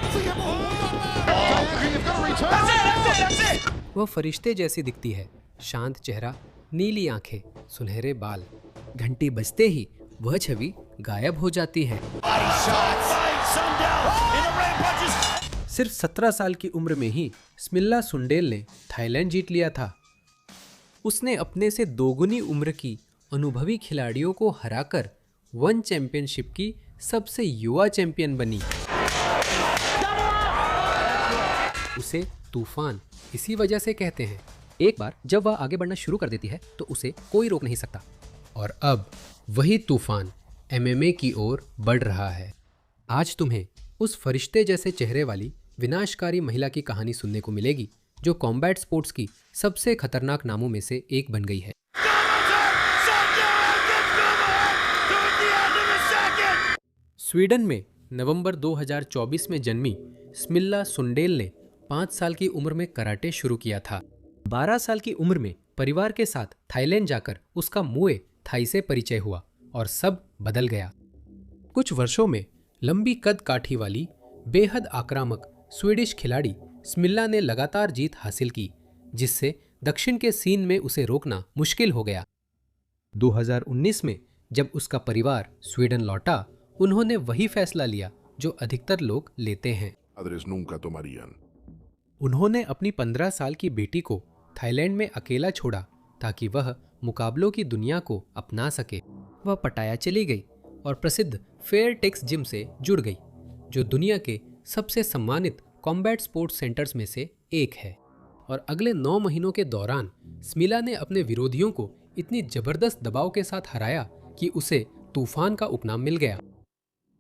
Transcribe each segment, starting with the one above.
เสียบโอ้โหยอดมาก Diane Creed got a return. वह फरिश्ते जैसी दिखती है, शांत चेहरा, नीली आंखें, सुनहरे बाल। घंटी बजते ही वह छवि गायब हो जाती है। सिर्फ 17 साल की उम्र में ही स्मिल्ला सुंडेल ने थाईलैंड जीत लिया था। उसने अपने से दोगुनी उम्र की अनुभवी खिलाड़ियों को हराकर वन चैंपियनशिप की सबसे युवा चैंपियन बनी। उसे तूफान इसी वजह से कहते हैं। एक बार जब वह आगे बढ़ना शुरू कर देती है तो उसे कोई रोक नहीं सकता। और अब वही तूफान एमएमए की ओर बढ़ रहा है। आज तुम्हें उस फरिश्ते जैसे चेहरे वाली विनाशकारी महिला की कहानी सुनने को मिलेगी जो कॉम्बैट स्पोर्ट्स की सबसे खतरनाक नामों में से एक बन गई है। स्वीडन में नवंबर 2024 में जन्मी स्मिल्ला सुंडेल ने 5 साल की उम्र में कराटे शुरू किया था। 12 साल की उम्र में परिवार के साथ थाईलैंड जाकर उसका मुए थाई से परिचय हुआ और सब बदल गया। कुछ वर्षों में लंबी कद काठी वाली बेहद आक्रामक स्वीडिश खिलाड़ी स्मिल्ला ने लगातार जीत हासिल की, जिससे दक्षिण के सीन में उसे रोकना मुश्किल हो गया। 2019 में जब उसका परिवार स्वीडन लौटा, उन्होंने वही फैसला लिया जो अधिकतर लोग लेते हैं। उन्होंने अपनी 15 साल की बेटी को थाईलैंड में अकेला छोड़ा ताकि वह मुकाबलों की दुनिया को अपना सके। वह पटाया चली गई और प्रसिद्ध फेयर टेक्स जिम से जुड़ गई, जो दुनिया के सबसे सम्मानित कॉम्बैट स्पोर्ट्स सेंटर्स में से एक है। और अगले 9 महीनों के दौरान स्मिला ने अपने विरोधियों को इतनी जबरदस्त दबाव के साथ हराया कि उसे तूफान का उपनाम मिल गया।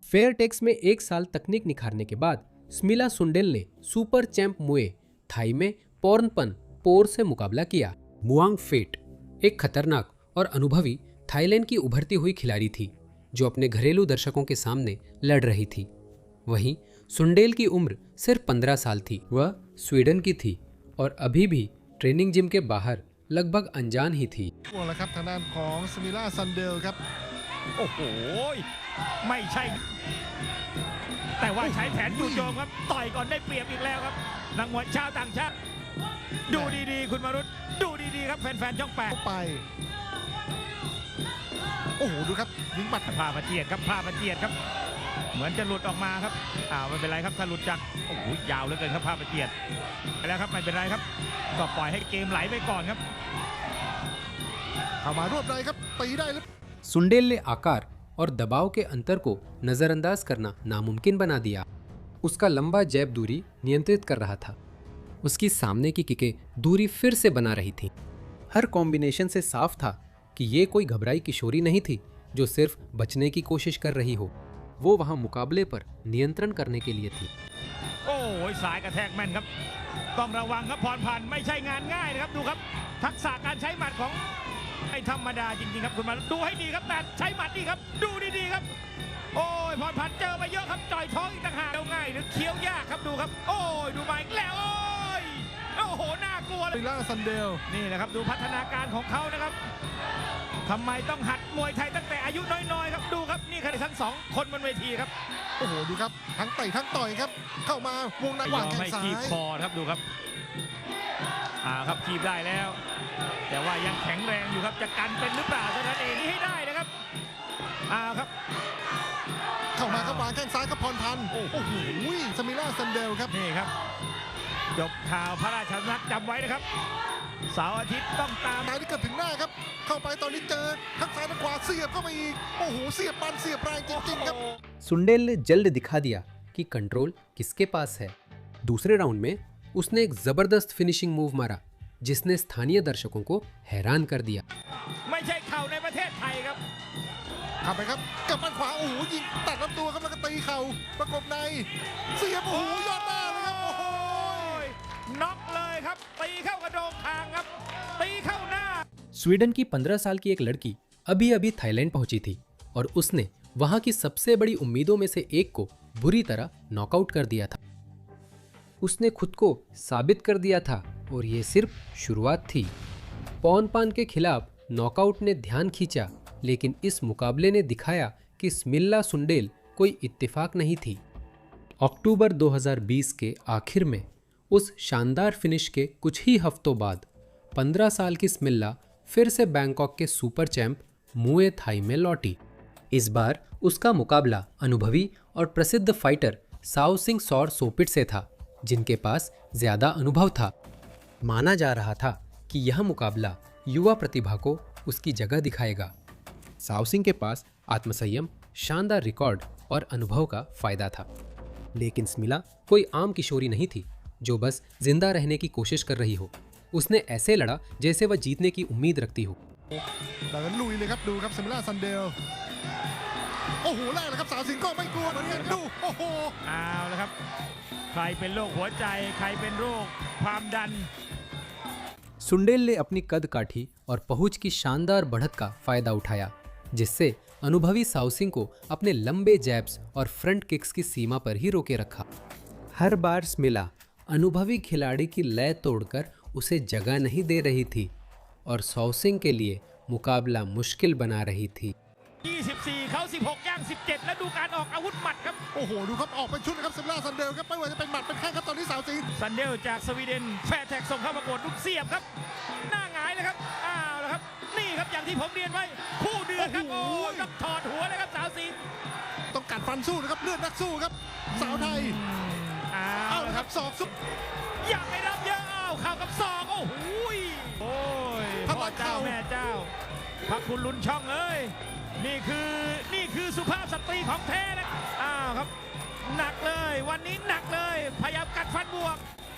फेयर टेक्स में 1 साल तकनीक निखारने के बाद स्मिला सुंडेल ने सुपर चैंप मुए थाई में पोर्नपन पोर से मुकाबला किया। मुआंग फेट एक खतरनाक और अनुभवी थाईलैंड की उभरती हुई खिलाड़ी थी जो अपने घरेलू दर्शकों के सामने लड़ रही थी। वहीं सुंडेल की उम्र सिर्फ 15 साल थी। वह स्वीडन की थी और अभी भी ट्रेनिंग जिम के बाहर लगभग अनजान ही थी। ครับทางด้านของสมิล่าซันเดลครับ โอ้โหไม่ใช่แต่ว่าใช้แผนจู่โจมครับต่อยก่อนได้เปรียบอีกแล้วครับนักมวยชาวต่างชาติดูดีๆคุณมารุตดูดีๆครับแฟนๆช่อง เข้าไปโอ้โหดูครับยิงหมัด 8ผ้าประเจียดครับผ้าประเจียดครับเหมือนจะหลุดออกมาครับไม่เป็นไรครับถ้าหลุดจากโอ้โหยาวเหลือเกินครับผ้าประเจียดไปแล้วครับไม่เป็นไรครับก็ปล่อยให้เกมไหลไปก่อนครับ เข้ามารวบได้ครับตีได้หรือ सुंडेल ने आकार और दबाव के अंतर को नजरअंदाज करना नामुमकिन बना दिया। उसका लंबा जैब दूरी नियंत्रित कर रहा था। उसकी सामने की किकें दूरी फिर से बना रही थी। हर कॉम्बिनेशन से साफ था कि ये कोई घबराई किशोरी नहीं थी जो सिर्फ बचने की कोशिश कर रही हो। वो वहां मुकाबले पर नियंत्रण करने के लिए थी। โอ้ยสายกระแทกแม่นครับต้องระวังครับพรพันธ์ไม่ใช่งานง่ายนะครับดูครับทักษะการใช้หมัดของไม่ธรรมดาจริงๆครับคุณมาดูให้ดีครับแต่ใช้หมัดดีครับดูดีๆครับโอ้ยพรพันธ์เจอไปเยอะครับจ่อยท้องอีกต่างหากเอาง่ายหรือเคี้ยวยากครับดูครับโอ้ยดูมาอีกแล้วโอ้โหน่ากลัวเลย สมิล่าซันเดล นี่แหละครับดูพัฒนาการของเขานะครับทำไมต้องหัดมวยไทยตั้งแต่อายุน้อยๆครับดูครับนี่คือทั้งสองคนบนเวทีครับ โอ้โหดูครับทั้งเตะทั้งต่อยครับเข้ามาวงในวางแข้งซ้าย คีบคอครับดูครับครับคีบได้แล้ว แต่ว่ายังแข็งแรงอยู่ครับจะกันเป็นหรือเปล่าเท่านั้นเองนี่ให้ได้นะครับครับ เข้ามาครับวางแข้งซ้ายครับพรพันธ์โอ้โหสมิล่าซันเดลครับ นี่ครับจบข่าวพระราชสำนักจำไว้นะครับเสาร์อาทิตย์ต้องตาม ซ้ายที่เกือบถึงหน้าครับเข้าไปตอนนี้เจอทั้งซ้ายทั้งขวาเสียบเข้าไปอีกโอ้โหเสียบมันเสียบแรงจริงๆครับ सुंडेल ने जल्द दिखा दिया कि कंट्रोल किसके पास है। दूसरे राउंड में उसने एक जबरदस्त फिनिशिंग मूव मारा जिसने स्थानीय दर्शकों को हैरान कर दिया। ไม่ใช่เข่าในประเทศไทยครับ ทำไปครับกับมันขวาโอ้โหยิงตัดลำตัวครับแล้วก็ตีเข่าประกบในเสียบโอ้โหยอดหน้าเลยครับโอ้โห น็อกเลยครับตีเข้ากระโดงคางครับตีเข้าหน้า स्वीडन की 15 साल की एक लड़की अभी अभी थाईलैंड पहुंची थी और उसने वहां की सबसे बड़ी उम्मीदों में से एक को बुरी तरह नॉकआउट कर दिया था। उसने खुद को साबित कर दिया था और ये सिर्फ शुरुआत थी। पोर्नपान के खिलाफ नॉकआउट ने ध्यान खींचा, लेकिन इस मुकाबले ने दिखाया कि स्मिल्ला सुंडेल कोई इत्तेफाक नहीं थी। अक्टूबर 2020 के आखिर में उस शानदार फिनिश के कुछ ही हफ्तों बाद 15 साल की स्मिल्ला फिर से बैंकॉक के सुपर चैंप मुए थाई में लौटी। इस बार उसका मुकाबला अनुभवी और प्रसिद्ध फाइटर साओ सिंह सौर सोपिट से था, जिनके पास ज्यादा अनुभव था। माना जा रहा था कि यह मुकाबला युवा प्रतिभा को उसकी जगह दिखाएगा। साओ सिंह के पास आत्मसंयम, शानदार रिकॉर्ड और अनुभव का फायदा था, लेकिन स्मिला कोई आम किशोरी नहीं थी जो बस जिंदा रहने की कोशिश कर रही हो। उसने ऐसे लड़ा जैसे वह जीतने की उम्मीद रखती हो। เดินลุยเลยครับดูครับซิมิล่าซันเดลโอ้โหแรกเลยครับสาวสิงห์ก็ไม่กลัวเหมือนกันดูโอ้โห เอาละครับใครเป็นโรคหัวใจใครเป็นโรคความดัน सुंडेल ने अपनी कद काठी और पहुंच की शानदार बढ़त का फायदा उठाया, जिससे अनुभवी साउसिंग को अपने लंबे जैब्स और फ्रंट किक्स की सीमा पर ही रोके रखा। हर बार स्मिला अनुभवी खिलाड़ी की लय तोड़कर उसे जगह नहीं दे रही थी और साउसिंग के लिए मुकाबला मुश्किल बना रही थी। 24เขา16ย่าง17แล้วดูการออกอาวุธหมัดครับ โอ้โหดูครับออกเป็นชุดนะครับซิมิล่าซันเดลครับไม่ว่าจะเป็นหมัดเป็นแข้งครับตอนนี้สาวสิงห์ ซันเดลจากสวีเดนแฟร์แท็กส่งเข้าประกวดลูกเสียบครับหน้าหงายเลยครับอ้าวแล้วครับนี่ครับอย่างที่ผมเรียนไว้คู่เดือดครับโอ้ยครับถอดหัวเลยครับสาวสิงห์ ต้องกัดฟันสู้นะครับเลือดนักสู้ครับสาวไทย เอา เอา ละ ละ ค ค รั รับ บศอกซุป อยากไปรับเยอะอ้าวเข่ากับศอกโอ้โหยโอ้ย พลัง พ่อเจ้า เข่า แม่เจ้าพระคุณลุ้นช่องเอ้ยนี่คือสุภาพสตรีของแท้นะอ้าวครับหนักเลยวันนี้หนักเลยพยายามกัดฟันบวก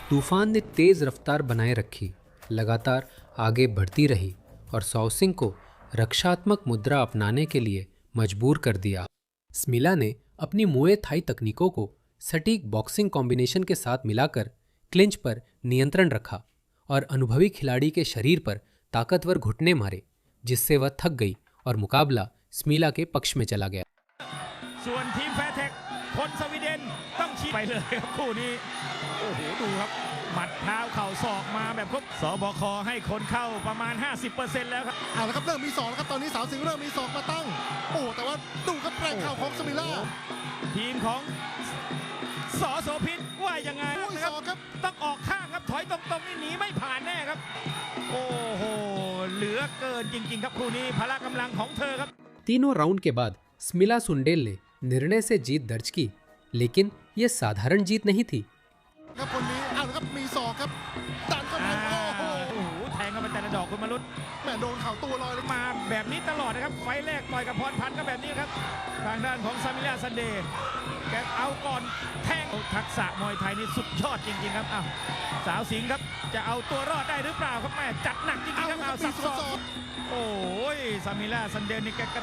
तूफान ने तेज रफ्तार बनाए रखी, लगातार आगे बढ़ती रही और साउसिंग को रक्षात्मक मुद्रा अपनाने के लिए मजबूर कर दिया। स्मिला ने अपनी मुए थाई तकनीकों को सटीक बॉक्सिंग कॉम्बिनेशन के साथ मिलाकर क्लिंच पर नियंत्रण रखा और अनुभवी खिलाड़ी के शरीर पर ताकतवर घुटने मारे, जिससे वह थक गई और मुकाबला स्मिला के पक्ष में चला गया। ส่วนทีมแฟร์แท็กคนสวีเดนต้องชี้ไปเลยครับคู่นี้โอ้โหดูครับหมัดเท้าเข่าศอกมาแบบครบสบคให้คนเข้าประมาณ 50% แล้วครับ เอาละครับเริ่มมีศอกแล้วครับตอนนี้สาวสิงห์เริ่มมีศอกมาตั้งโอ้แต่ว่าดูครับแรงเข่าของซิมิล่า ทีมของสอโสพิษว่ายังไง โอ้ย นะ ศ ครับ อกครับ ต้องออกข้างครับถอยตรงๆนี่หนีไม่ผ่านแน่ครับโอ้โหเหลือเกินจริงๆครับคู่นี้พละกำลังของเธอครับ तीनों राउंड के बाद स्मिला सुंडेल ने निर्णय से जीत दर्ज की, लेकिन यह साधारण जीत नहीं थी। ครับคนนี้เอาละครับมีศอกครับดันเข้าไปโอ้โห โอ้โหแทงเข้าไปแต่ละดอกคุณมารุต แม่โดนเข่าตัวลอยเลย มาแบบนี้ตลอดนะครับไฟล์แรกต่อยกับพรพันธ์ก็แบบนี้ครับทางด้านของซามิล่าซันเดย์แกเอาก่อนแทงทักษะมวยไทยนี่สุดยอดจริงๆครับอ้าวสาวสิงห์ครับจะเอาตัวรอดได้หรือเปล่าครับแม่จัดหนักจริงๆครับ เอา เอา ครับ สับ มี ศ ศ อ อก กโอ้ยซามิล่าซันเดย์นี่แกก็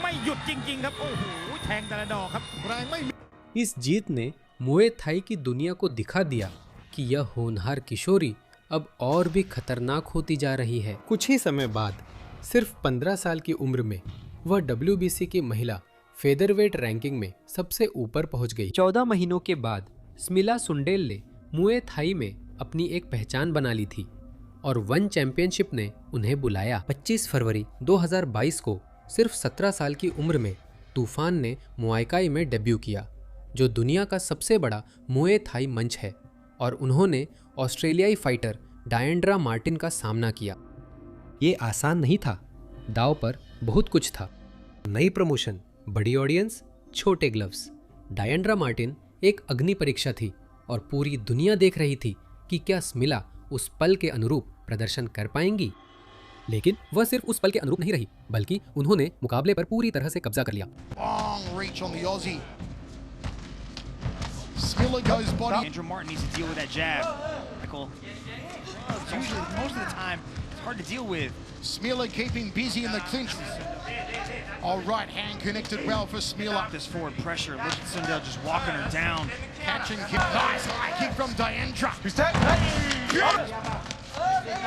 ไม่หยุดจริงๆครับโอ้โหแทงแต่ละดอกครับ แรงไม่มี इस जीत ने मुए थाई की दुनिया को दिखा दिया कि यह होनहार किशोरी अब और भी खतरनाक होती जा रही है। कुछ ही समय बाद सिर्फ 15 साल की उम्र में वह WBC की महिला फेदरवेट रैंकिंग में सबसे ऊपर पहुंच गई। 14 महीनों के बाद स्मिला सुंडेल ने मुए थाई में अपनी एक पहचान बना ली थी और वन चैंपियनशिप ने उन्हें बुलाया। 25 फरवरी 2022 को सिर्फ 17 साल की उम्र में तूफान ने मुआइकाई में डेब्यू किया, जो दुनिया का सबसे बड़ा मुए थाई मंच है, और उन्होंने ऑस्ट्रेलियाई फाइटर डायंड्रा मार्टिन का सामना किया। ये आसान नहीं था, दाव पर बहुत कुछ था। नई प्रमोशन, बड़ी ऑडियंस, छोटे ग्लव्स। डायंड्रा मार्टिन एक अग्नि परीक्षा थी और पूरी दुनिया देख रही थी कि क्या स्मिला उस पल के अनुरूप प्रदर्शन कर पाएंगी। लेकिन वह सिर्फ उस पल के अनुरूप नहीं रही, बल्कि उन्होंने मुकाबले पर पूरी तरह से कब्जा कर लिया। Long reach on the Aussie. Smilla goes body. Andrew Martin needs to deal with that jab. Michael, it's usually most of the time it's hard to deal with. Smilla keeping busy in the clinch. All right hand connected well for Smilla. This forward pressure, look at Sundell just walking her down. Catch and kick. Nice high kick from Diandra.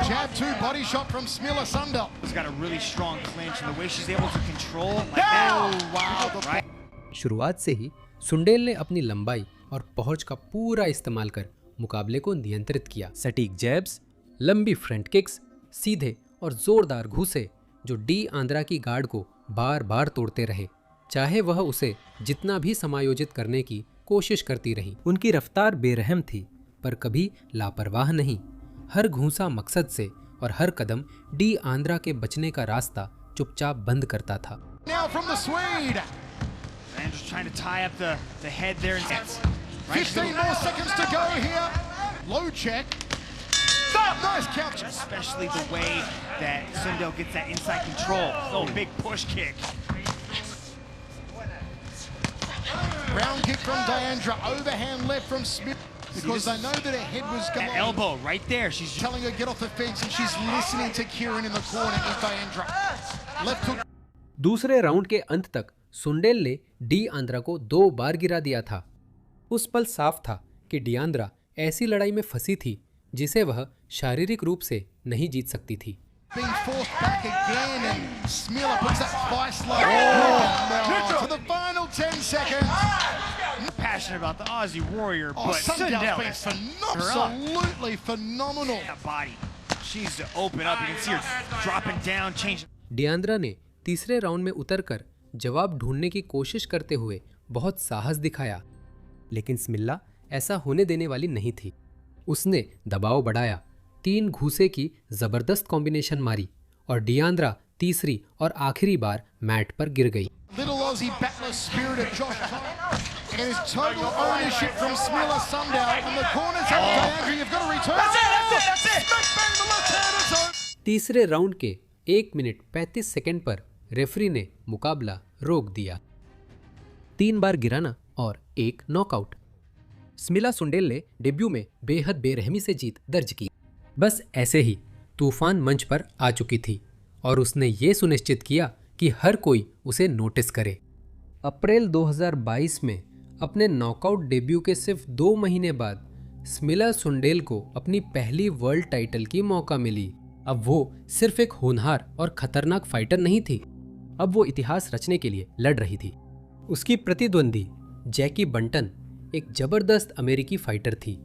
Jab two, body shot from Smilla Sundell. She's got a really strong clinch and the way she's able to control like that. Oh wow. The Right? शुरुआत से ही सुंडेल ने अपनी लंबाई और पहुंच का पूरा इस्तेमाल कर मुकाबले को नियंत्रित किया। सटीक जैब्स, लंबी फ्रंट किक्स, सीधे और जोरदार घूसे जो डी आंद्रा की गार्ड को बार बार तोड़ते रहे, चाहे वह उसे जितना भी समायोजित करने की कोशिश करती रही। उनकी रफ्तार बेरहम थी पर कभी लापरवाह नहीं। हर घूंसा मकसद से और हर कदम डी आंद्रा के बचने का रास्ता चुपचाप बंद करता था। Now from the Swede. And just trying to tie up the head there. 15 more seconds to go here. Low check. Nice count. Especially the way that Sundel gets that inside control. Oh, big push kick. Round kick from Diandra. Overhand left from Smith. Because they know that her head was That going. elbow right there. She's Telling her get off the fence and she's listening to Kieran in the corner with Diandra. Left hook. दूसरे round के अंत तक सुंडेल ने D Andra को 2 बार गिरा दिया था। उस पल साफ था कि डी आंद्रा ऐसी लड़ाई में फंसी थी जिसे वह शारीरिक रूप से नहीं जीत सकती थी। Being forced back again and Smila puts that vice line. Oh, for the final 10 seconds. passionate about the Aussie Warrior, Oh, but Sundel's Sundel been her up. absolutely phenomenal. That body. She's to open up. You can see her dropping down, changing. डियांद्रा ने तीसरे round में उतरकर जवाब ढूंढने की कोशिश करते हुए बहुत साहस दिखाया, लेकिन स्मिल्ला ऐसा होने देने वाली नहीं थी। उसने दबाव बढ़ाया, 3 घूसे की जबरदस्त कॉम्बिनेशन मारी और डियांद्रा तीसरी और आखिरी बार मैट पर गिर गई। Little Aussie battler spirit of Josh Thomas. And his total ownership from Smila Sundel. And the corners have Diandra. You've got to return. That's it. Smack bang the left-hander zone. तीसरे round के 1 minute 35 second पर referee ने मुकाबला रोक दिया। 3 बार गिराना और 1 knockout. स्मिला सुंडेल ने डेब्यू में बेहद बेरहमी से जीत दर्ज की। बस ऐसे ही तूफान मंच पर आ चुकी थी और उसने ये सुनिश्चित किया कि हर कोई उसे नोटिस करे। अप्रैल 2022 में अपने नॉकआउट डेब्यू के सिर्फ 2 महीने बाद स्मिला सुंडेल को अपनी पहली वर्ल्ड टाइटल की मौका मिली। अब वो सिर्फ एक होनहार और खतरनाक फाइटर नहीं थी, अब वो इतिहास रचने के लिए लड़ रही थी। उसकी प्रतिद्वंदी जैकी बंटन एक जबरदस्त अमेरिकी फाइटर थी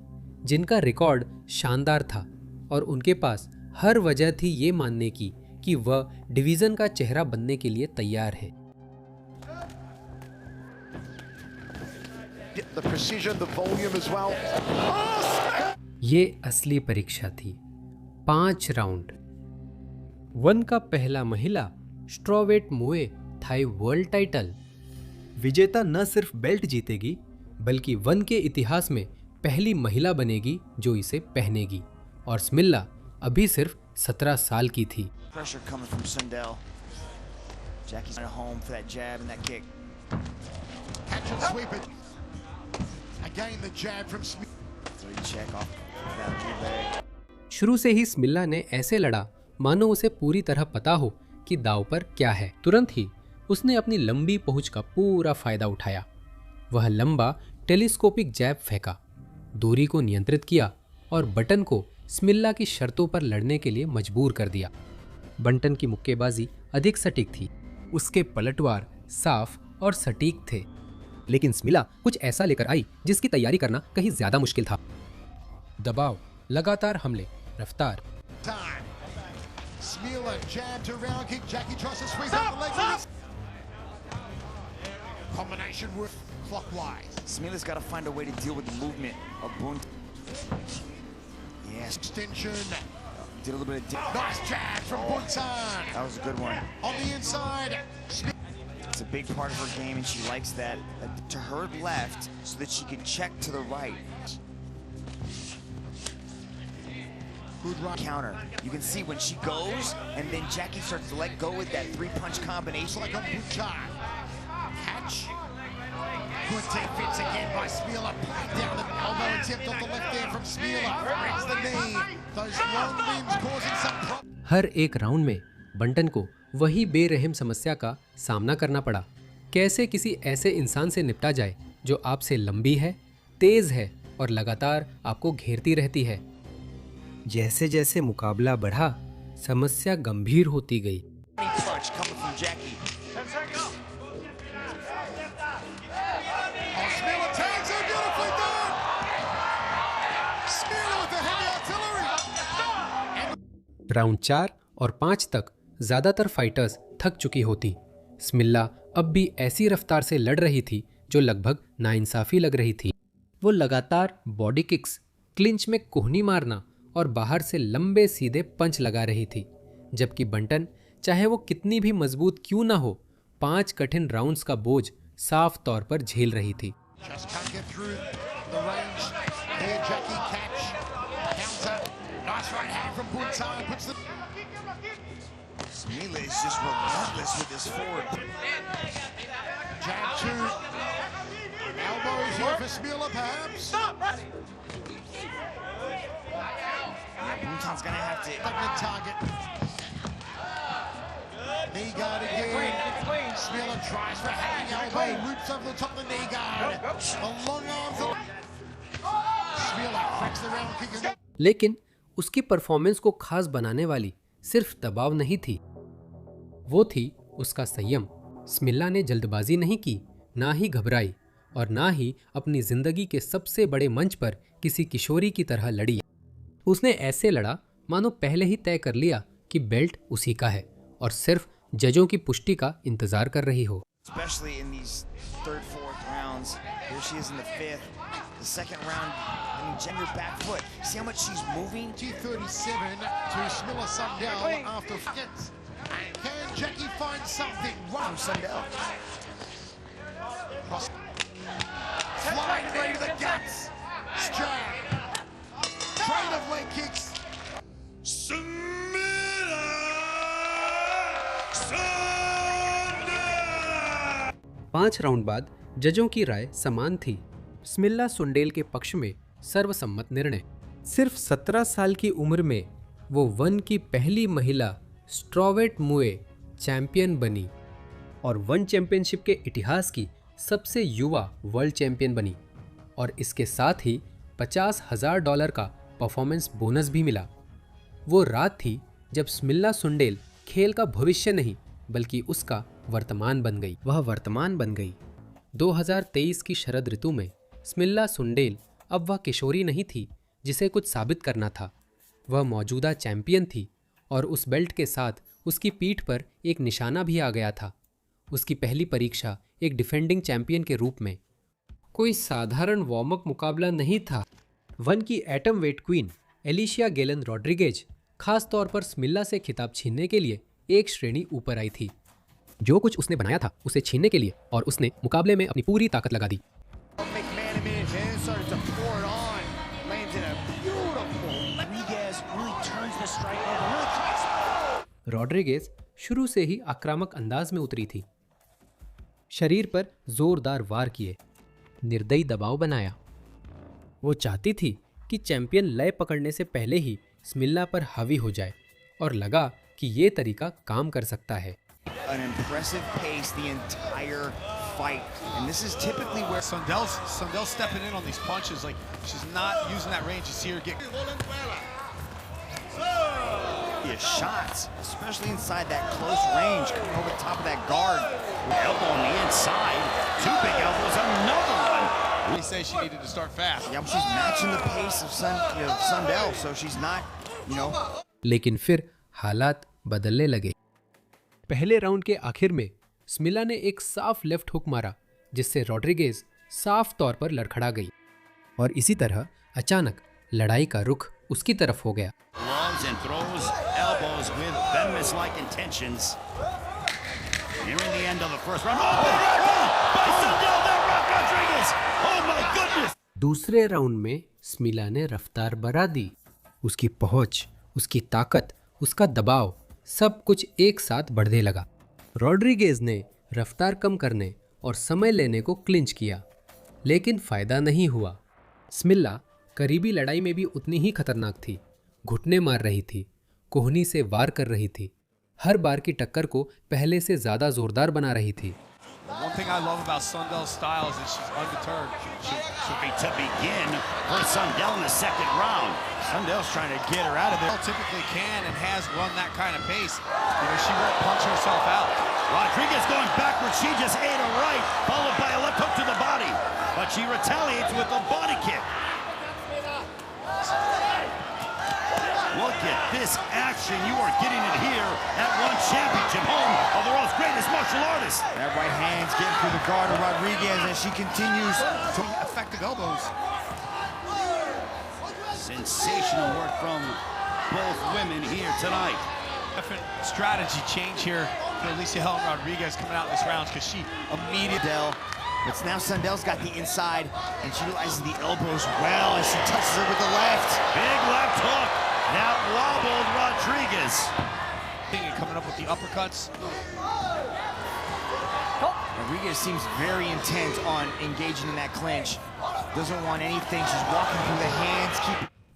जिनका रिकॉर्ड शानदार था और उनके पास हर वजह थी ये मानने की कि वह डिवीजन का चेहरा बनने के लिए तैयार है। The precision, the volume as well. ये असली परीक्षा थी। 5 राउंड। 1 का पहला महिला स्ट्रॉवेट मुए थाई वर्ल्ड टाइटल। विजेता न सिर्फ बेल्ट जीतेगी बल्कि 1 के इतिहास में पहली महिला बनेगी जो इसे पहनेगी। और स्मिल्ला अभी सिर्फ 17 साल की थी। Pressure coming from Sundel. Jackie's at home for that jab and that kick. Catch and sweep it. Again the jab from Smith. So you check off that knee leg. शुरू से ही स्मिल्ला ने ऐसे लड़ा मानो उसे पूरी तरह पता हो कि दांव पर क्या है। तुरंत ही उसने अपनी लंबी पहुंच का पूरा फायदा उठाया। वह लंबा टेलीस्कोपिक जैब फेंका, दूरी को नियंत्रित किया और बटन को स्मिल्ला की शर्तों पर लड़ने के लिए मजबूर कर दिया। बंटन की मुक्केबाजी अधिक सटीक थी, उसके पलटवार साफ और सटीक थे, लेकिन स्मिला कुछ ऐसा लेकर आई जिसकी तैयारी करना कहीं ज्यादा मुश्किल था। दबाव, लगातार हमले, रफ्तार। Smila jab to round kick. Jackie tries to sweep out the legs. Combination work clockwise. Smila's got to find a way to deal with the movement of Boone. Yes, Extension. did a little bit of dip. Nice jab from Buntan. That was a good one. On the inside. It's a big part of her game, and she likes that to her left so that she can check to the right. Good right. Counter. You can see when she goes, and then Jackie starts to let go with that 3-punch It's combination. like on Buntan. Catch. Good defense again by Smila. Playing down the elbow attempt off the left there from Smila. Brings the knee. Those long limbs causing some problems. हर एक round में बंटन को वही बेरहम समस्या का सामना करना पड़ा। कैसे किसी ऐसे इंसान से निपटा जाए जो आपसे लंबी है, तेज है और लगातार आपको घेरती रहती है। जैसे जैसे मुकाबला बढ़ा, समस्या गंभीर होती गई। Punch coming from Jackie. Oh, Smila tags her beautifully done. Smila with the heavy artillery. Round 4 और 5 तक ज्यादातर फाइटर्स थक चुकी होती। स्मिल्ला अब भी ऐसी रफ्तार से लड़ रही थी जो लगभग नाइंसाफी लग रही थी। वो लगातार बॉडी किक्स, क्लिंच में कोहनी मारना और बाहर से लंबे सीधे पंच लगा रही थी, जबकि बंटन चाहे वो कितनी भी मजबूत क्यों ना हो, 5 कठिन राउंड्स का बोझ साफ तौर पर झेल रही थी। Just can't get through the range. Here, Jackie catch. Counter. Nice right hand from Buntar. Puts the... Smila is just relentless with his forward. Jab 2. Elbows here for Smila, perhaps. Yeah, Buntan's gonna have to. Segment target. Knee guard again. Smila tries for a hanging elbow. Loops over the top of the knee guard. The long arms. Smila cracks the round kick again. लेकिन उसकी performance को खास बनाने वाली सिर्फ दबाव नहीं थी, वो थी उसका संयम। स्मिला ने जल्दबाजी नहीं की, ना ही घबराई और ना ही अपनी जिंदगी के सबसे बड़े मंच पर किसी किशोरी की तरह लड़ी। उसने ऐसे लड़ा मानो पहले ही तय कर लिया कि बेल्ट उसी का है और सिर्फ जजों की पुष्टि का इंतजार कर रही हो। Especially in these third, fourth rounds. Here she is in the fifth. The second round, I mean, Jen, your back foot. See how much she's moving? T37 to Smila Sundell after gets. And can Jackie find something? Wow, Sundell. Cross. Flying right to the guts. Strap. Train of leg kicks. Smila Sundell. 5 round बाद जजों की राय समान थी। स्मिला सुंडेल के पक्ष में सर्वसम्मत निर्णय। सिर्फ 17 साल की उम्र में वो वन की पहली महिला स्ट्रॉवेट मुए चैंपियन बनी और वन चैंपियनशिप के इतिहास की सबसे युवा वर्ल्ड चैंपियन बनी और इसके साथ ही $50,000 का परफॉर्मेंस बोनस भी मिला। वो रात थी जब स्मिला सुंडेल खेल का भविष्य नहीं बल्कि उसका वर्तमान बन गई। वह वर्तमान बन गई। 2023 की शरद ऋतु में स्मिला सुंडेल अब वह किशोरी नहीं थी जिसे कुछ साबित करना था। वह मौजूदा चैंपियन थी और उस बेल्ट के साथ उसकी पीठ पर एक निशाना भी आ गया था। उसकी पहली परीक्षा एक डिफेंडिंग चैंपियन के रूप में। कोई साधारण वार्म अप मुकाबला नहीं था। वन की एटम वेट क्वीन एलिशिया गेलन रॉड्रिगेज खास तौर पर स्मिला से खिताब छीनने के लिए एक श्रेणी ऊपर आई थी। जो कुछ उसने बनाया था उसे छीनने के लिए और उसने मुकाबले में अपनी पूरी ताकत लगा दी। रॉड्रिगेज शुरू से ही आक्रामक अंदाज में उतरी थी। शरीर पर जोरदार वार किए, निर्दयी दबाव बनाया। वो चाहती थी कि चैंपियन लय पकड़ने से पहले ही स्मिला पर हावी हो जाए और लगा कि ये तरीका काम कर सकता है। An impressive pace the entire fight, and this is typically where Sundell's stepping in on these punches, like she's not using that range. You see her get shots, especially inside that close range, coming over the top of that guard. Elbow on the inside. 2 big elbows, another one. We say she needed to start fast. Yeah, she's matching the pace of Sundell, so she's not, लेकिन फिर हालात बदलने लगे। पहले round के आखिर में स्मिला ने एक साफ लेफ्ट हुक मारा जिससे रॉड्रिगेज साफ तौर पर लड़खड़ा गई और इसी तरह अचानक लड़ाई का रुख उसकी तरफ हो गया। And throws elbows with venomous-like intentions. Nearing the end of the first round. Oh, by Sundell, there Rodriguez. Oh my goodness. दूसरे राउंड में स्मिला ने रफ्तार बढ़ा दी। उसकी पहुंच, उसकी ताकत, उसका दबाव सब कुछ एक साथ बढ़ने लगा। रॉड्रिगेज ने रफ्तार कम करने और समय लेने को क्लिंच किया, लेकिन फायदा नहीं हुआ। स्मिला करीबी लड़ाई में भी उतनी ही खतरनाक थी। घुटने मार रही थी, कोहनी से वार कर रही थी, हर बार की टक्कर को पहले से ज्यादा जोरदार बना रही थी। One thing I love about Sundell's style is that she's undeterred. Should be to begin for Sundell in the second round. Sundell's trying to get her out of there. Typically can and has run that kind of pace. She won't punch herself out. Rodriguez going backwards. She just ate a right, followed by a left hook to the body. But she retaliates with a body kick. Look at this action. watching, you are getting it here at One Championship, home of the world's greatest martial artists. That right hand's getting through the guard of Rodriguez as she continues to Effective elbows. Sensational work from both women here tonight. Different strategy change here for Alicia Helen Rodriguez coming out in this round because she immediately. But now Sundell's got the inside, and she utilizes the elbows well as she touches her with the left. Big left hook. That wobbled Rodriguez. Coming up with the uppercuts. Rodriguez seems very intent on engaging in that clinch. Doesn't want anything. She's walking through the hands.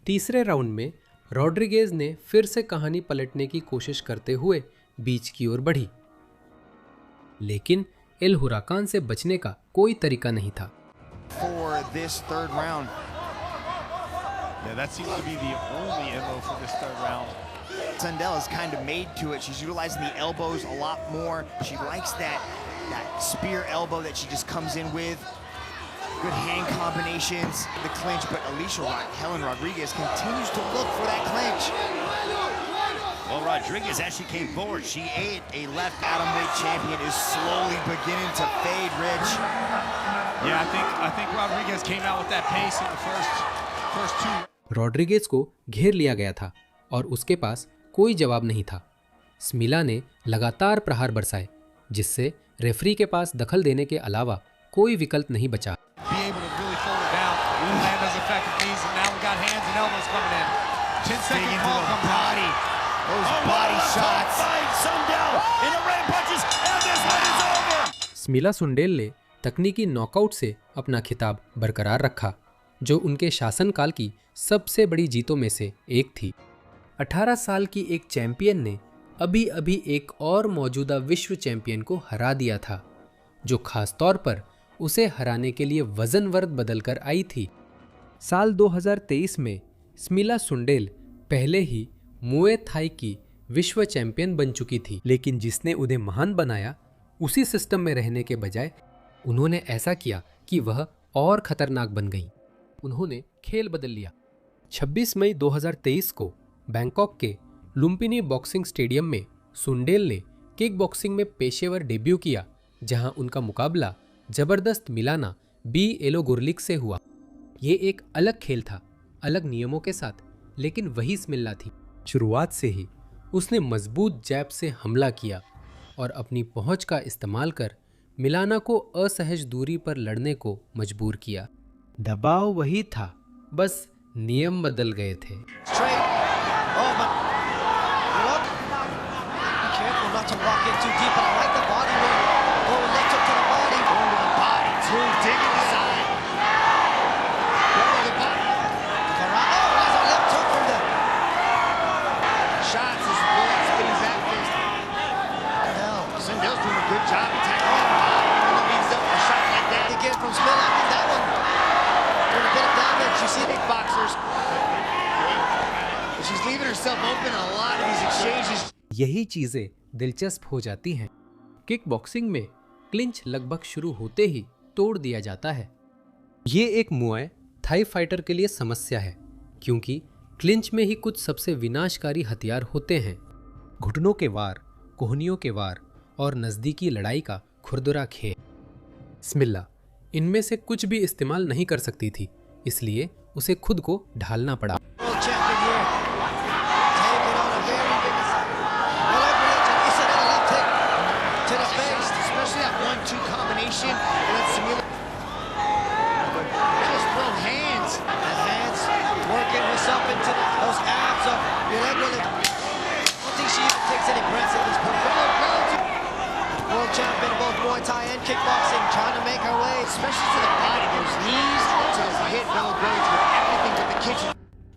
तीसरे round में Rodriguez ने फिर से कहानी पलटने की कोशिश करते हुए बीच की ओर बढ़ी, लेकिन एल हुराकान से बचने का कोई तरीका नहीं था। For this third round. Yeah, that seems to be the only MO for this third round. Sundell is kind of made to it. She's utilizing the elbows a lot more. She likes that spear elbow that she just comes in with. Good hand combinations, the clinch, but Helen Rodriguez continues to look for that clinch. Well, Rodriguez, as she came forward, she ate a left. Atomweight champion is slowly beginning to fade, Rich. Yeah, I think Rodriguez came out with that pace in the first two. Rodriguez को घेर लिया गया था और उसके पास कोई जवाब नहीं था। स्मिला ने लगातार प्रहार बरसाए, जिससे रेफरी के पास दखल देने के अलावा कोई विकल्प नहीं बचा। स्मिला सुंडेल ने तकनीकी नॉकआउट से अपना खिताब बरकरार रखा, जो उनके शासनकाल की सबसे बड़ी जीतों में से एक थी। 18 साल की एक चैंपियन ने अभी अभी एक और मौजूदा विश्व चैंपियन को हरा दिया था, जो खास तौर पर उसे हराने के लिए वजन वर्ग बदलकर आई थी। साल 2023 में स्मिला सुंडेल पहले ही मुए थाई की विश्व चैंपियन बन चुकी थी, लेकिन जिसने उन्हें महान बनाया, उसी सिस्टम में रहने के बजाय उन्होंने ऐसा किया कि वह और खतरनाक बन गईं। उन्होंने खेल बदल लिया। 26 मई 2023 को बैंकॉक के लुम्पिनी बॉक्सिंग स्टेडियम में सुंडेल ने किक बॉक्सिंग में पेशेवर डेब्यू किया, जहां उनका मुकाबला जबरदस्त मिलाना बी एलोगुरलिक से हुआ। ये एक अलग खेल था, अलग नियमों के साथ, लेकिन वही स्मिला थी। शुरुआत से ही उसने मजबूत जैब से हमला किया और अपनी पहुंच का इस्तेमाल कर मिलाना को असहज दूरी पर लड़ने को मजबूर किया। दबाव वही था, बस नियम बदल गए थे। यही चीजें दिलचस्प हो जाती हैं। किक बॉक्सिंग में क्लिंच लगभग शुरू होते ही तोड़ दिया जाता है। ये एक मुआय थाई फाइटर के लिए समस्या है, क्योंकि क्लिंच में ही कुछ सबसे विनाशकारी हथियार होते हैं। घुटनों के वार, कोहनियों के वार और नज़दीकी लड़ाई का खुरदुरा खेल। स्मिला इनमें से कुछ भी इस्तेमाल नहीं कर सकती थी, इसलिए उसे खुद को ढालना पड़ा।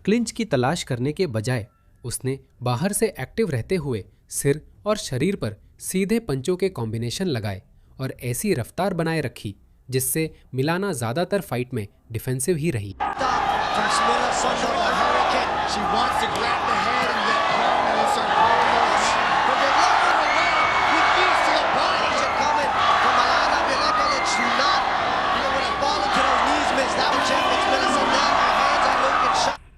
क्लिंच की तलाश करने के बजाय उसने बाहर से एक्टिव रहते हुए सिर और शरीर पर सीधे पंचों के कॉम्बिनेशन लगाए और ऐसी रफ्तार बनाए रखी, जिससे मिलाना ज्यादातर फाइट में डिफेंसिव ही रही।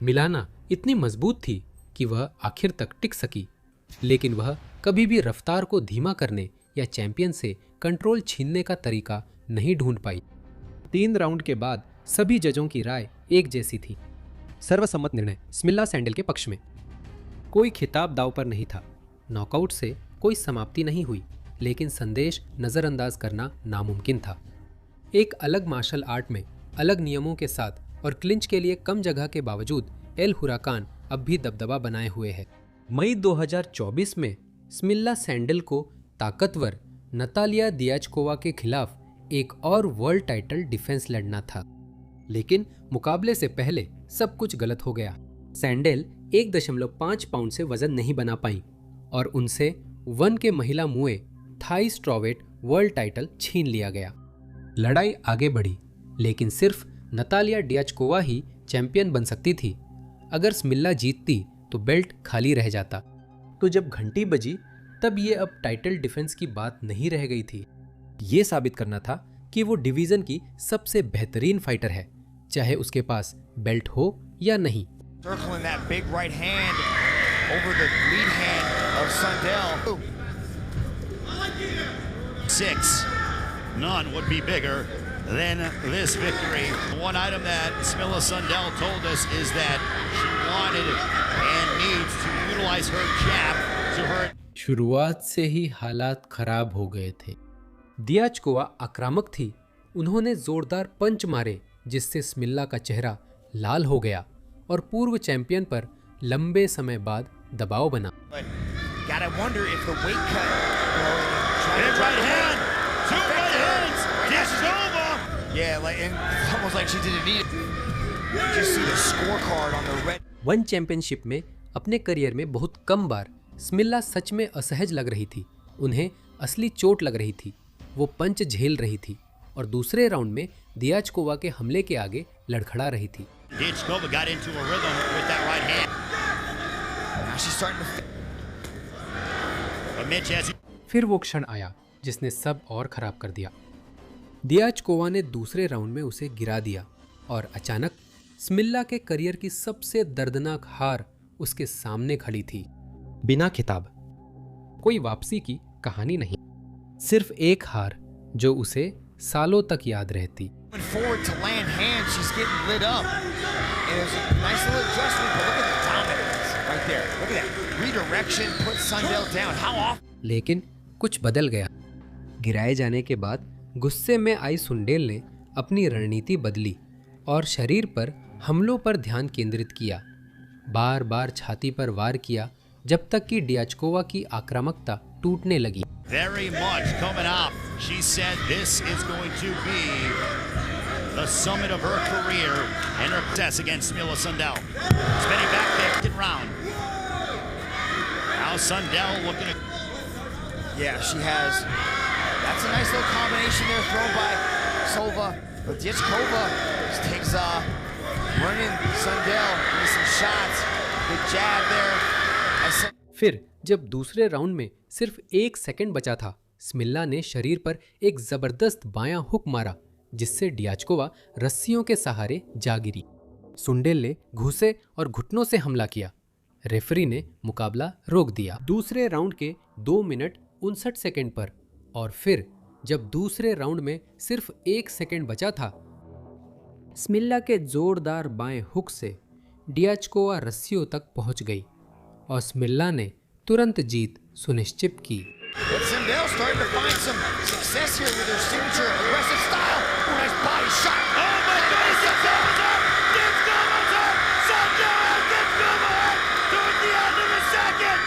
मिलाना इतनी मजबूत थी कि वह आखिर तक टिक सकी, लेकिन वह कभी भी रफ्तार को धीमा करने या चैंपियन से कंट्रोल छीनने का तरीका नहीं ढूंढ पाई। 3 राउंड के बाद सभी जजों की राय एक जैसी थी। सर्वसम्मत निर्णय स्मिल्ला सैंडल के पक्ष में। कोई खिताब दांव पर नहीं था। नॉकआउट से कोई समाप्ति नहीं हुई, लेकिन संदेश नज़रअंदाज करना नामुमकिन था। एक अलग मार्शल आर्ट में अलग नियमों के साथ और क्लिंच के लिए कम जगह के बावजूद एल हुराकान अब भी दबदबा बनाए हुए है। मई 2024 में स्मिल्ला सैंडल को ताकतवर नतालिया दियाचकोवा के खिलाफ एक और वर्ल्ड टाइटल डिफेंस लड़ना था, लेकिन मुकाबले से पहले सब कुछ गलत हो गया। सैंडल 1.5 पाउंड से वजन नहीं बना पाई और उनसे 1 के महिला मुए थाई स्ट्रॉवेट वर्ल्ड टाइटल छीन लिया गया। लड़ाई आगे बढ़ी, लेकिन सिर्फ नतालिया डियाचकोवा ही चैंपियन बन सकती थी। अगर स्मिल्ला जीतती तो बेल्ट खाली रह जाता। तो जब घंटी बजी तब ये अब टाइटल डिफेंस की बात नहीं रह गई थी। ये साबित करना था कि वो डिवीजन की सबसे बेहतरीन फाइटर है, चाहे उसके पास बेल्ट हो या नहीं। Circling that big right hand over the lead hand of Sundell. 6. None would be bigger than this victory. One item that Smilla Sundell told us is that she wanted and needs to utilize her jab to her. शुरुआत से ही हालात खराब हो गए थे। दियाचकोवा आक्रामक थी। उन्होंने जोरदार पंच मारे जिससे स्मिल्ला का चेहरा लाल हो गया और पूर्व चैंपियन पर लंबे समय बाद दबाव बना। Gotta wonder if the weight cut. Big right hand. 2 right hands. Diskova. Yeah, like and it's almost like she didn't need it. You just see the scorecard on the red. One championship में अपने career में बहुत कम बार स्मिल्ला सच में असहज लग रही थी। उन्हें असली चोट लग रही थी। वो पंच झेल रही थी और दूसरे राउंड में दियाचकोवा के हमले के आगे लड़खड़ा रही थी। Diskova got into a rhythm with that right hand. Now she's starting to. But Mitch has फिर वो क्षण आया जिसने सब और खराब कर दिया। दियाचकोवा ने दूसरे राउंड में उसे गिरा दिया और अचानक स्मिल्ला के करियर की सबसे दर्दनाक हार उसके सामने खड़ी थी। बिना खिताब, कोई वापसी की कहानी नहीं, सिर्फ एक हार जो उसे सालों तक याद रहती। Forward to land hand, she's getting lit up. And it was a nice little adjustment, but look at the dominance right there. Look at that redirection, put Sundell down. How often? लेकिन कुछ बदल गया। गिराए जाने के बाद गुस्से में आई सुंडेल ने अपनी रणनीति बदली और शरीर पर हमलों पर ध्यान केंद्रित किया। बार बार छाती पर वार किया जब तक कि डियाचकोवा की आक्रामकता टूटने लगी। very much coming up. She said this is going to be the summit of her career and her success against Smilla Sundell. Spinning back there, second round. Now Sundell looking at. Yeah, she has. That's a nice little combination there thrown by Sova. But Diachkova just takes running Sundell into some shots. Big jab there. फिर जब दूसरे round में सिर्फ 1 second बचा था, स्मिल्ला ने शरीर पर एक जबरदस्त बायां हुक मारा जिससे डियाचकोवा रस्सियों के सहारे जा गिरी। सुंडेल ने घूसे और घुटनों से हमला किया। रेफरी ने मुकाबला रोक दिया दूसरे राउंड के 2 मिनट 59 सेकंड पर। और फिर जब दूसरे राउंड में सिर्फ 1 सेकंड बचा था, स्मिल्ला के जोरदार बाएं हुक से डियाचकोवा रस्सियों तक पहुंच गई और स्मिल्ला ने तुरंत जीत सुनिश्चित की। But Sundell starting to find some success here with her signature aggressive style. Ooh, nice body shot. Oh my goodness, Diachkova's up! Diachkova's up! Sundell Diachkova towards the end of the second!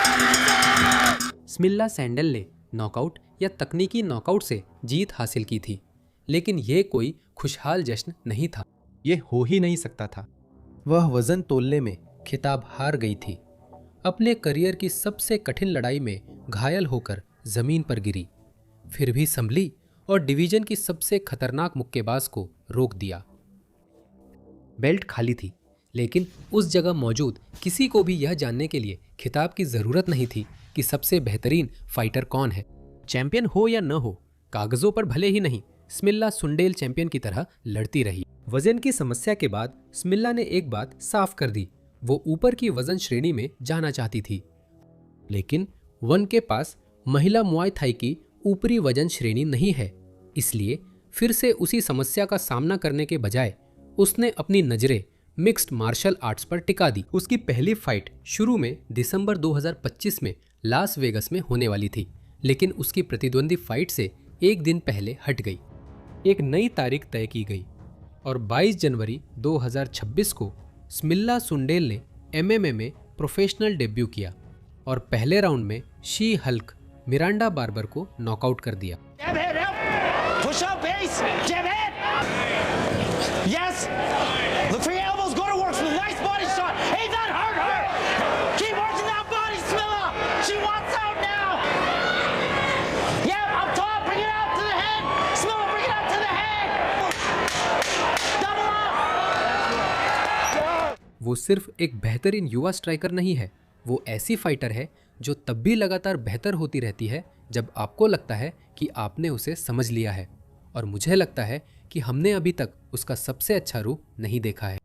And it's over! Smilla Sundell ने knockout या तकनीकी knockout से जीत हासिल की थी, लेकिन यह कोई खुशहाल जश्न नहीं था। ये हो ही नहीं सकता था। वह वजन तोलने में खिताब हार गई थी। अपने करियर की सबसे कठिन लड़ाई में घायल होकर जमीन पर गिरी, फिर भी संभली और डिवीजन की सबसे खतरनाक मुक्केबाज को रोक दिया। बेल्ट खाली थी, लेकिन उस जगह मौजूद किसी को भी यह जानने के लिए खिताब की जरूरत नहीं थी कि सबसे बेहतरीन फाइटर कौन है। चैंपियन हो या न हो, कागजों पर भले ही नहीं, स्मिल्ला सुंडेल चैंपियन की तरह लड़ती रही। वजन की समस्या के बाद स्मिल्ला ने एक बात साफ कर दी, वो ऊपर की वजन श्रेणी में जाना चाहती थी, लेकिन वन के पास महिला मुआय थाई की ऊपरी वजन श्रेणी नहीं है। इसलिए फिर से उसी समस्या का सामना करने के बजाय उसने अपनी नजरें मिक्स्ड मार्शल आर्ट्स पर टिका दी। उसकी पहली फाइट शुरू में दिसंबर 2025 में लास वेगस में होने वाली थी, लेकिन उसकी प्रतिद्वंदी फाइट से एक दिन पहले हट गई। एक नई तारीख तय की गई और 22 जनवरी 2026 को स्मिल्ला सुंडेल ने MMA में प्रोफेशनल डेब्यू किया और पहले राउंड में शी हल्क मिरांडा बार्बर को नॉकआउट कर दिया। वो सिर्फ एक बेहतरीन युवा स्ट्राइकर नहीं है, वो ऐसी फाइटर है जो तब भी लगातार बेहतर होती रहती है जब आपको लगता है कि आपने उसे समझ लिया है। और मुझे लगता है कि हमने अभी तक उसका सबसे अच्छा रूप नहीं देखा है।